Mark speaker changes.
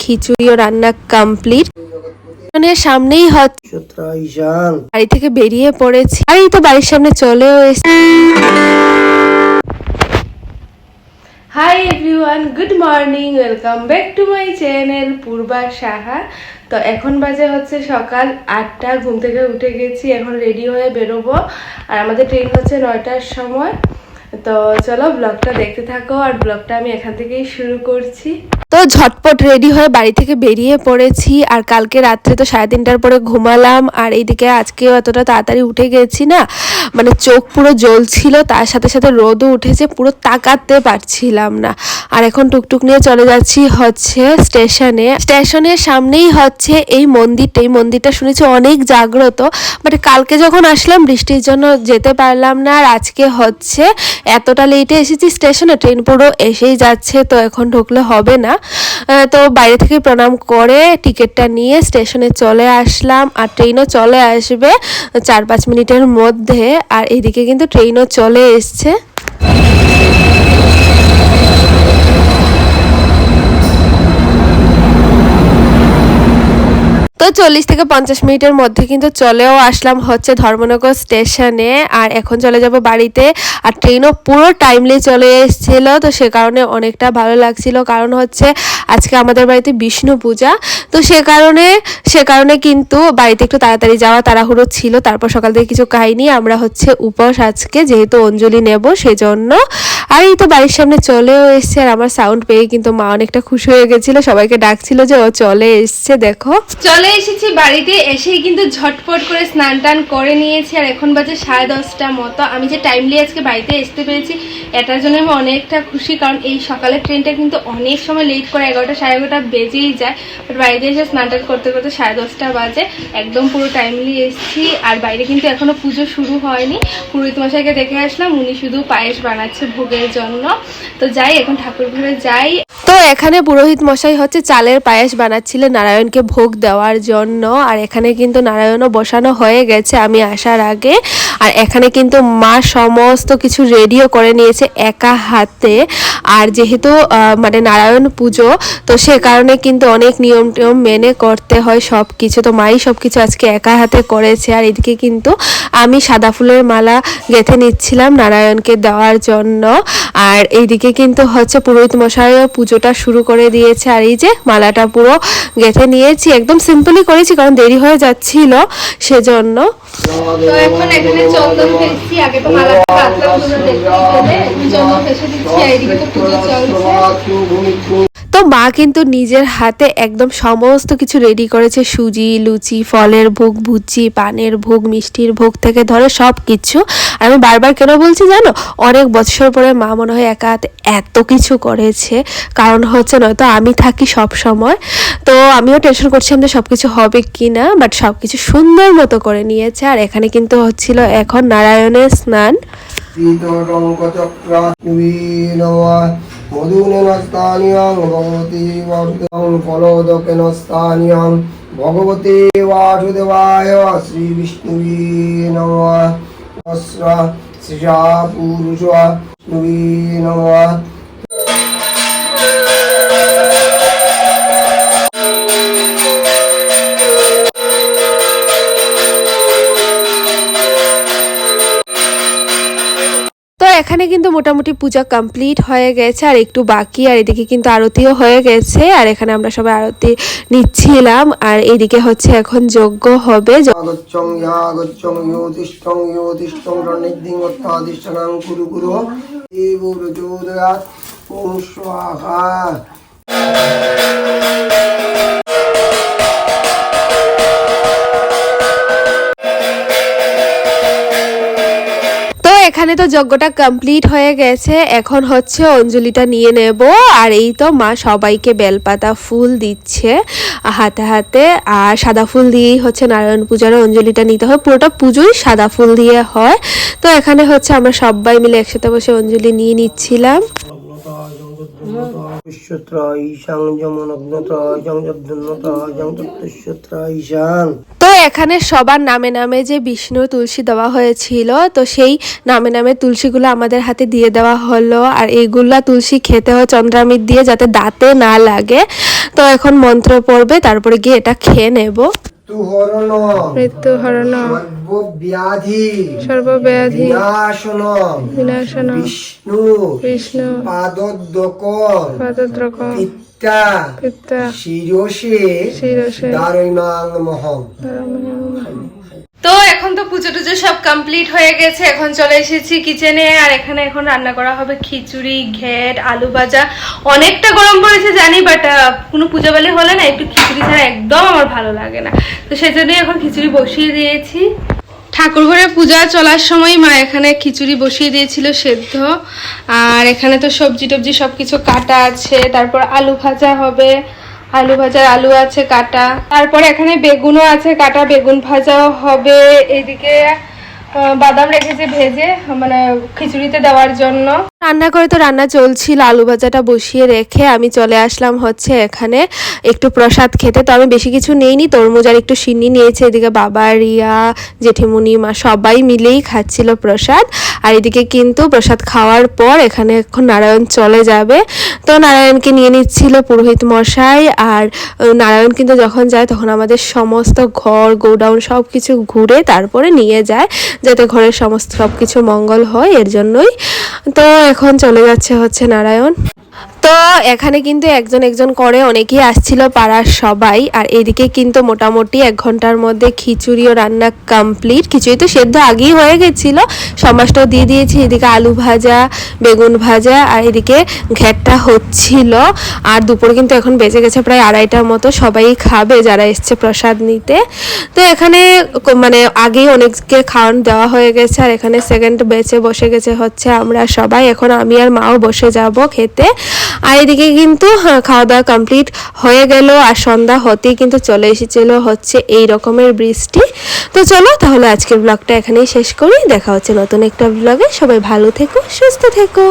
Speaker 1: খিচুড়িও রান্না কমপ্লিট, সামনেই হচ্ছে বাড়ি থেকে বেরিয়ে পড়েছি আর এই তো বাড়ির সামনে চলেও এসেছি। Hi everyone, good morning, welcome back to my channel Purba Saha. তো এখন বাজে হচ্ছে সকাল 8টা, ঘুম থেকে উঠে গেছি, এখন রেডি হয়ে বেরোবো আর আমাদের ট্রেন হচ্ছে 9টার সময়। তো চলো ব্লগটা দেখতে থাকো আর ব্লগটা আমি এখান থেকেই শুরু করছি। তো ঝটপট রেডি হয়ে বাড়ি থেকে বেরিয়ে পড়েছি আর কালকে রাত্রে তো 3:30টার পরে ঘুমালাম আর এইদিকে আজকেও এতটা তাড়াতাড়ি উঠে গেছি না, মানে চোখ পুরো জ্বলছিল, তার সাথে সাথে রোদও উঠেছে, পুরো তাকাতে পারছিলাম না। আর এখন টুকটুক নিয়ে চলে যাচ্ছি হচ্ছে স্টেশনের সামনেই হচ্ছে এই মন্দিরটা শুনেছি অনেক জাগ্রত, বাট কালকে যখন আসলাম বৃষ্টির জন্য যেতে পারলাম না আর আজকে হচ্ছে এতটা লেটে এসেছি স্টেশনে, ট্রেন পুরো এসেই যাচ্ছে, তো এখন ঢুকলে হবে না। তো বাইরে থেকে প্রণাম করে টিকিটটা নিয়ে স্টেশনে চলে আসলাম আর ট্রেনও চলে আসবে 4-5 মিনিটের মধ্যে। আর এইদিকে কিন্তু ট্রেনও চলে এসছে। তো 40 থেকে 50 মিনিটের মধ্যে কিন্তু চলেও আসলাম হচ্ছে ধর্মনগর স্টেশনে আর এখন চলে যাব বাড়িতে। আর ট্রেনও পুরো টাইমলি চলে এসেছিল, তো সে কারণে অনেকটা ভালো লাগছিল, কারণ হচ্ছে আজকে আমাদের বাড়িতে বিষ্ণু পূজা, তো সে কারণে কিন্তু বাড়িতে একটু তাড়াতাড়ি যাওয়া তাড়াহুড়ো ছিল। তারপর সকাল থেকে কিছু খাইনি, আমরা হচ্ছে উপোস আজকে, যেহেতু অঞ্জলি নেব সেজন্য। আর এই তো বাড়ির সামনে চলেও এসছে আর আমার সাউন্ড পেয়ে কিন্তু মা অনেকটা খুশি হয়ে গেছিল, সবাইকে ডাকছিল যে ও চলে এসছে। দেখো চলে এসেছি বাড়িতে, এসেই কিন্তু ঝটপট করে স্নান টান করে নিয়েছি আর এখন বাজে 10:30 মতো। আমি যে টাইমলি আজকে বাড়িতে আসতে পেরেছি এটার জন্য আমি অনেকটা খুশি, কারণ এই সকালের ট্রেনটা কিন্তু অনেক সময় লেট করে, 11টা 11:30 বেজেই যায়, বাট বাড়িতে এসে স্নান টান করতে করতে 10:30 বাজে, একদম পুরো টাইমলি এসেছি। আর বাইরে কিন্তু এখনো পুজো শুরু হয়নি, পুরোহিত মশাইকে দেখে আসলাম, উনি শুধু পায়েস বানাচ্ছে ভোগের জন্য। তো যাই এখন ঠাকুর ঘরে যাই। তো এখানে পুরোহিত মশাই হচ্ছে চালের পায়েস বানাচ্ছিলেন নারায়ণকে ভোগ দেওয়ার জন্য, আর এখানে কিন্তু নারায়ণও বসানো হয়ে গেছে আমি আসার আগে। আর এখানে কিন্তু মা সমস্ত কিছু রেডিও করে নিয়েছে একা হাতে, আর যেহেতু মানে নারায়ণ পুজো, তো সে কারণে কিন্তু অনেক নিয়ম টিয়ম মেনে করতে হয় সব কিছু, তো মাই সব কিছু আজকে একা হাতে করেছে। আর এদিকে কিন্তু আমি সাদা ফুলের মালা গেঁথে নিচ্ছিলাম নারায়ণকে দেওয়ার জন্য, আর এইদিকে কিন্তু হচ্ছে পুরোহিত মশাইও পুজোটা শুরু করে দিয়েছে। আর এই যে মালাটা পুরো গেঁথে নিয়েছি, একদম সিম্পলি করেছি কারণ দেরি হয়ে যাচ্ছিল সেজন্য। তো এখন এখানে চন্দন ফেলছি, আগে তো মালাটা বাঁধলাম, তোমরা দেখতে পেলে, চন্দন ফেসে দিচ্ছি, আর এইদিকে তো পুজো চলছে। তো মা কিন্তু নিজের হাতে একদম সমস্ত কিছু রেডি করেছে, সুজি, লুচি, ফলের ভোগ, ভুচি, পানের ভোগ, মিষ্টির ভোগ থেকে ধরে সব কিছু। আর আমি বারবার কেন বলছি জানো, অনেক বছর পরে মা মনে হয় একা হাতে এত কিছু করেছে, কারণ হচ্ছে নয়তো আমি থাকি সব সময়, তো আমিও টেনশন করছিলাম যে সব কিছু হবে কি না, বাট সব কিছু সুন্দর মতো করে নিয়েছে। আর এখানে কিন্তু হচ্ছিল এখন নারায়ণের স্নান। ভগবতে বাসুদেবায় শ্রী বিষ্ণুবে নমঃ। শ্রীশা পুরুষ বিষ্ণুবে নমঃ। এখানে কিন্তু মোটামুটি পূজা কমপ্লিট হয়ে গেছে আর একটু বাকি, আর এদিকে কিন্তু আরতিও হয়ে গেছে আর এখানে আমরা সবাই আরতি নিচ্ছিলাম। আর এদিকে হচ্ছে এখন যজ্ঞ হবে। এখানে তো যজ্ঞটা কমপ্লিট হয়ে গেছে, এখন হচ্ছে অঞ্জলিটা নিয়ে নেব। আর এই তো মা সবাইকে বেলপাতা ফুল দিচ্ছে হাতে হাতে, আর সাদা ফুল দিয়েই হচ্ছে নারায়ণ পূজার অঞ্জলিটা নিতে হয়, পুরোটা পুজোই সাদা ফুল দিয়ে হয়। তো এখানে হচ্ছে আমরা সবাই মিলে একসাথে বসে অঞ্জলি নিয়ে নিচ্ছিলাম। তো এখানে সবার নামে নামে যে বিষ্ণু তুলসী দেওয়া হয়েছিল, তো সেই নামে নামে তুলসীগুলো আমাদের হাতে দিয়ে দেওয়া হলো। আর এইগুলা তুলসী খেতে হয় চন্দ্রামৃত দিয়ে, যাতে দাঁতে না লাগে। তো এখন মন্ত্র পড়বে, তারপরে গিয়ে এটা খেয়ে নেব। মৃত্যুহরণ সর্বব্যাধি বিনাশন বিষ্ণু পাদদ্রকম পিত্তা শিরসে দারৈমাংমহং। তো এখন তো পুজো টুজো সব কমপ্লিট হয়ে গেছে, এখন চলে এসেছি কিচেনে। আর এখানে এখন রান্না করা হবে খিচুড়ি, ঘেট, আলু ভাজা। অনেকটা গরম পড়েছে জানি, বাট কোনো পূজা বালি হলে না একটু খিচুড়ি ছাড়া একদম আমার ভালো লাগে না। তো সেজন্যই এখন খিচুড়ি বসিয়ে দিয়েছি। ঠাকুর ঘরে পূজা চলার সময় মা এখানে খিচুড়ি বসিয়ে দিয়েছিল সেদ্ধ। আর এখানে তো সবজি টবজি সবকিছু কাটা আছে, তারপর আলু ভাজা হবে, আলু ভাজার আলু আছে কাটা, তারপরে এখানে বেগুনও আছে কাটা, বেগুন ভাজাও হবে। এদিকে বাদাম রেখেছে ভেজে, মানে খিচুড়িতে দেওয়ার জন্য। রান্না করে তো রান্না চলছিল, আলু ভাজাটা বসিয়ে রেখে আমি চলে আসলাম হচ্ছে এখানে একটু প্রসাদ খেতে। তো আমি বেশি কিছু নেইনি, তরমুজ আর একটু সিন্নি নিয়েছে। এদিকে বাবা, রিয়া, জেঠিমুনি, মা সবাই মিলেই খাচ্ছিল প্রসাদ। আর এদিকে কিন্তু প্রসাদ খাওয়ার পর এখানে এখন নারায়ণ চলে যাবে, তো নারায়ণকে নিয়ে নিচ্ছিল পুরোহিত মশাই। আর নারায়ণ কিন্তু যখন যায় তখন আমাদের সমস্ত ঘর গোডাউন সব কিছু ঘুরে তারপরে নিয়ে যায়, যাতে ঘরের সমস্ত সব কিছু মঙ্গল হয়, এর জন্যই। তো এখন চলে যাচ্ছে হচ্ছে নারায়ণ। তো এখানে কিন্তু একজন একজন করে অনেকেই আসছিল, পাড়ার সবাই। আর এদিকে কিন্তু মোটামুটি 1 ঘন্টার মধ্যে খিচুড়িও রান্না কমপ্লিট। খিচুড়ি তো সেদ্ধ আগেই হয়ে গেছিলো, সমাজটাও দিয়ে দিয়েছি। এদিকে আলু ভাজা, বেগুন ভাজা, আর এদিকে ঘ্যাটটা হচ্ছিল। আর দুপুরে কিন্তু এখন বেজে গেছে প্রায় 2:30টার মতো, সবাই খাবে যারা এসছে প্রসাদ নিতে। তো এখানে মানে আগেই অনেককে খাওয়ান দেওয়া হয়ে গেছে, আর এখানে সেকেন্ড বেচে বসে গেছে হচ্ছে আমরা সবাই। এখন আমি আর মাও বসে যাব খেতে। আর এদিকে কিন্তু খাওয়া দাওয়া কমপ্লিট হয়ে গেল, আর সন্ধ্যা হতেই কিন্তু চলে এসেছিল হচ্ছে এই রকমের বৃষ্টি। তো চলো তাহলে আজকের ব্লগটা এখানেই শেষ করি, দেখা হচ্ছে নতুন একটা ব্লগে। সবাই ভালো থেকো, সুস্থ থেকো।